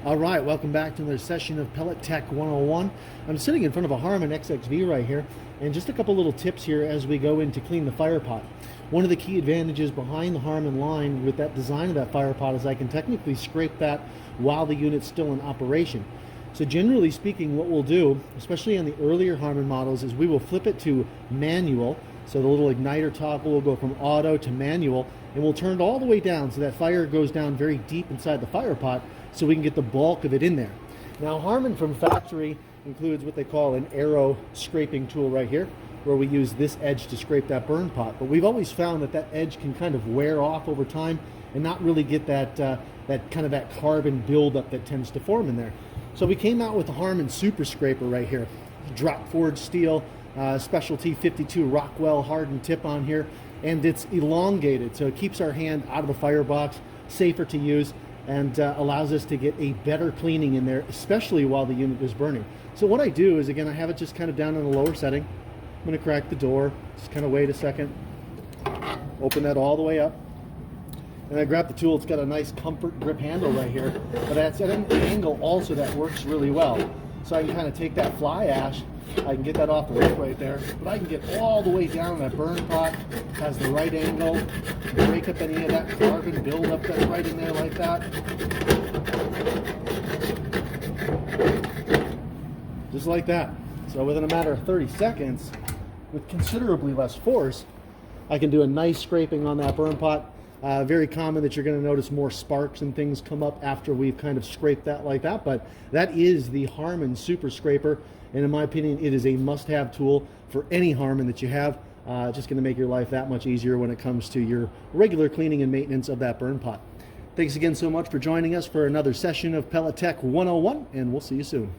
All right, welcome back to another session of Pellet Tech 101. I'm sitting in front of a Harman XXV right here, and just a couple little tips here as we go in to clean the Firepot. One of the key advantages behind the Harman line with that design of that Firepot is I can technically scrape that while the unit's still in operation. So generally speaking, what we'll do, especially on the earlier Harman models, is we will flip it to manual. So the little igniter toggle will go from auto to manual, and we'll turn it all the way down so that fire goes down very deep inside the Firepot so we can get the bulk of it in there. Now Harman from factory includes what they call an arrow scraping tool right here, where we use this edge to scrape that Burnpot. But we've always found that that edge can kind of wear off over time and not really get that that carbon buildup that tends to form in there. So we came out with the Harman Super Scraper right here. Drop forged steel, specialty 52 Rockwell hardened tip on here, and it's elongated, so it keeps our hand out of the firebox, safer to use, and allows us to get a better cleaning in there, especially while the unit is burning. So what I do is, again, I have it just kind of down in a lower setting. I'm going to crack the door, just kind of wait a second, open that all the way up, and I grab the tool. It's got a nice comfort grip handle right here, but it's at an angle also that works really well. So I can kind of take that fly ash, I can get that off the wick right there, but I can get all the way down that Burnpot, has the right angle, break up any of that carbon buildup that's right in there like that. Just like that. So within a matter of 30 seconds, with considerably less force, I can do a nice scraping on that Burnpot. Very common that you're going to notice more sparks and things come up after we've kind of scraped that like that, but that is the Harman Super Scraper, and in my opinion, it is a must-have tool for any Harman that you have. Just going to make your life that much easier when it comes to your regular cleaning and maintenance of that Burnpot. Thanks again so much for joining us for another session of Pellet Tech 101, and we'll see you soon.